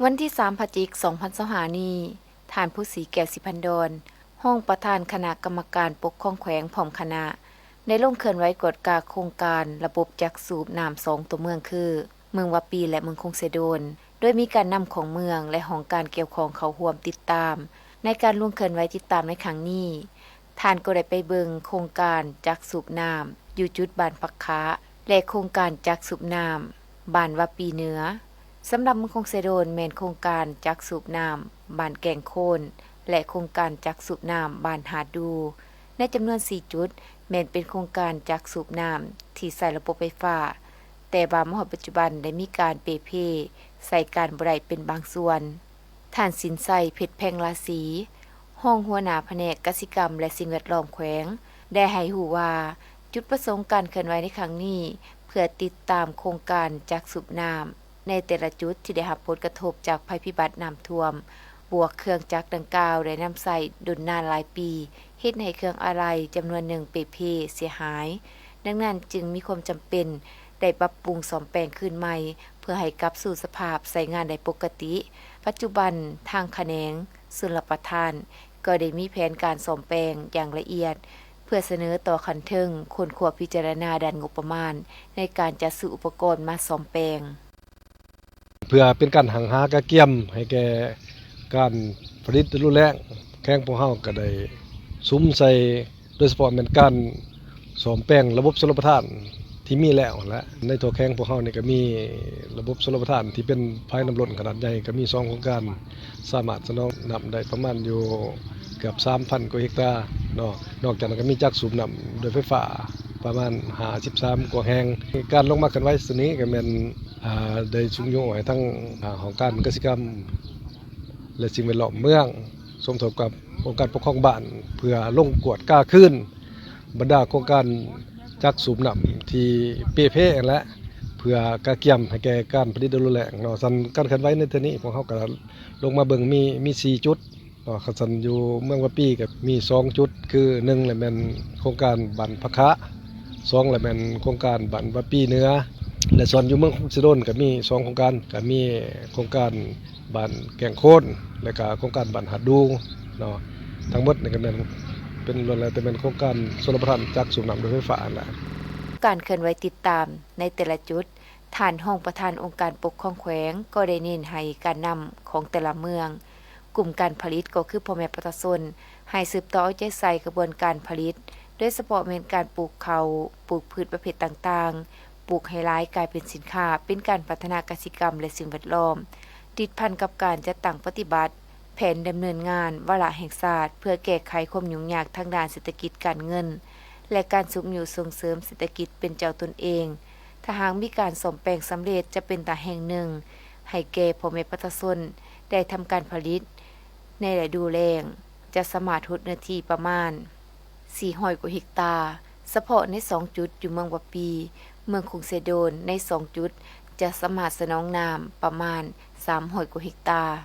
วันที่3พฤศจิกายน2025นี้ท่านผู้ศรีแก้วสิพันดรห้องประธานคณะกรรมการปกครองแขวงพร้อมคณะได้ลงเคลื่อนไหวกฎกาโครงการระบบจักสูบน้ำ2ตัวเมืองคือเมืองวาปีและเมืองคงเสโดนโดยมีการนำของเมืองและของการเกี่ยวข้องเข้าร่วมติดตามในการลงเคลื่อนไหวติดตามในครั้งนี้ท่านก็ได้ไปเบิงโครงการจักสูบน้ำอยู่จุดบ้านปักคะและโครงการจักสูบน้ำบ้านวาปีเหนือสำหรับเมืองคงเสโดนแม่นโครงการจักสูบน้ำบ้านแก่งโคนและโครงการจักสูบน้ำบ้านหาดดูในจำนวน4จุดแม่นเป็นโครงการจักสูบน้ำที่ใส่ระบบไฟฟ้าแต่บางมหปัจจุบันได้มีการเปเพใส่การบ่ได้เป็นบางส่วนท่านสินไส้เพชรแพงราศีห้องหัวหน้าแผนกกสิกรรมและสิ่งแวดล้อมแขวงได้ให้หูว่าจุดประสงค์การเคลื่อนไหวในครั้งนี้เพื่อติดตามโครงการจักสูบน้ำในแต่ละจุดที่ได้รับผลกระทบจากภัยพิบัติน้ำท่วมบวกเครื่องจักรดังกล่าวได้นำใส่ดนนานหลายปีเฮ็ดให้เครื่องอะไหล่จำนวนหนึ่งเปเพเสียหายดังนั้นจึงมีความจำเป็นได้ปรับปรุงซ่อมแปลงขึ้นใหม่เพื่อให้กลับสู่สภาพใช้งานได้ปกติปัจจุบันทางแขนงชลประทานก็ได้มีแผนการซ่อมแปลงอย่างละเอียดเพื่อเสนอต่อคันเทิงคนควบพิจารณาด้านงบประมาณในการจัดซื้ออุปกรณ์มาซ่อมแปลงเพื่อเป็นการหังหากระเกียมให้แก่การผลิตรุนแรงแข้งพวกเฮาก็ได้ซุ้มใส่โดยเฉพาะเป็นการซ่อมแปลงระบบชลประทานที่มีแล้วและในตัวแข้งพวกเฮานี่ก็มีระบบชลประทานที่เป็นภายน้ำล้นขนาดใหญ่ก็มี2โครงการสามารถสนองน้ำได้ประมาณอยู่เกือบ 3,000 กว่าเฮกตาร์เนาะนอกจากนั้นก็มีจักสูบน้ำโดยไฟฟ้าประมาณ53กว่าแห่งการลงมากันไว้สนี้ก็แม่นได้สูงโยงให้ทั้งของการเกษตรกรรมและสิ่งแวดล้อมเมืองสมทบกับองค์การปกครองบ้านเพื่อลงกวดกล้าขึ้นบรรดาโครงการจักสูบน้ำที่เปเพและเพื่อกระเกียมให้แก่การผลิตโดยรุนแรงเนาะสันการเคลื่อนไหวในเทอนี้พวกเขาก็ลงมาเบิ่งมี4จุดเนาะสันอยู่เมืองวะปีกับมี2จุดคือ1แหละแม่นโครงการบ้านพะคะ2แหละแม่นโครงการบ้านวะปีเหนือและส่วนอยู่เมืองคงสิโดนก็มี2โครงการก็มีโครงการบ้านแก่งโคนและก็โครงการบ้านหาดดูเนาะทั้งหมดนี่ก็แม่นเป็นล้วนแล้วแต่เป็นโครงการชลประทานจักสูบน้ำโดยไฟฟ้าแหละการเคลื่อนไหวติดตามในแต่ละจุดท่านห้องประธานองค์การปกครองแขวงก็ได้เน้นให้การนำของแต่ละเมืองกลุ่มการผลิตก็คือพ่อแม่ประชาชนให้สืบต่อเอาใจใส่กระบวนการผลิตโดยเฉพาะเป็นการปลูกข้าวปลูกพืชประเภทต่างๆปลูกให้หลายกลายเป็นสินค้าเป็นการพัฒนากสิกรรมและสิ่งแวดล้อมติดพันกับการจัดตั้งปฏิบัติแผนดำเนินงานวาระแห่งชาติเพื่อแก้ไขความยุ่งยากทางด้านเศรษฐกิจการเงินและการสมอยู่ส่งเสริมเศรษฐกิจเป็นเจ้าตนเองถ้าหากมีการซ่อมแปลงสำเร็จจะเป็นตาแห่งหนึ่งให้แก่พ่อแม่ประชาชนได้ทำการผลิตในฤดูแล้งจะสามารถทดเนื้อที่ประมาณ400กว่าเฮกตาร์เฉพาะใน2จุดอยู่เมืองวะปีเมืองคงเสโดนใน2จุดจะสามารถสนองน้ำประมาณ300กว่าเฮกตาร์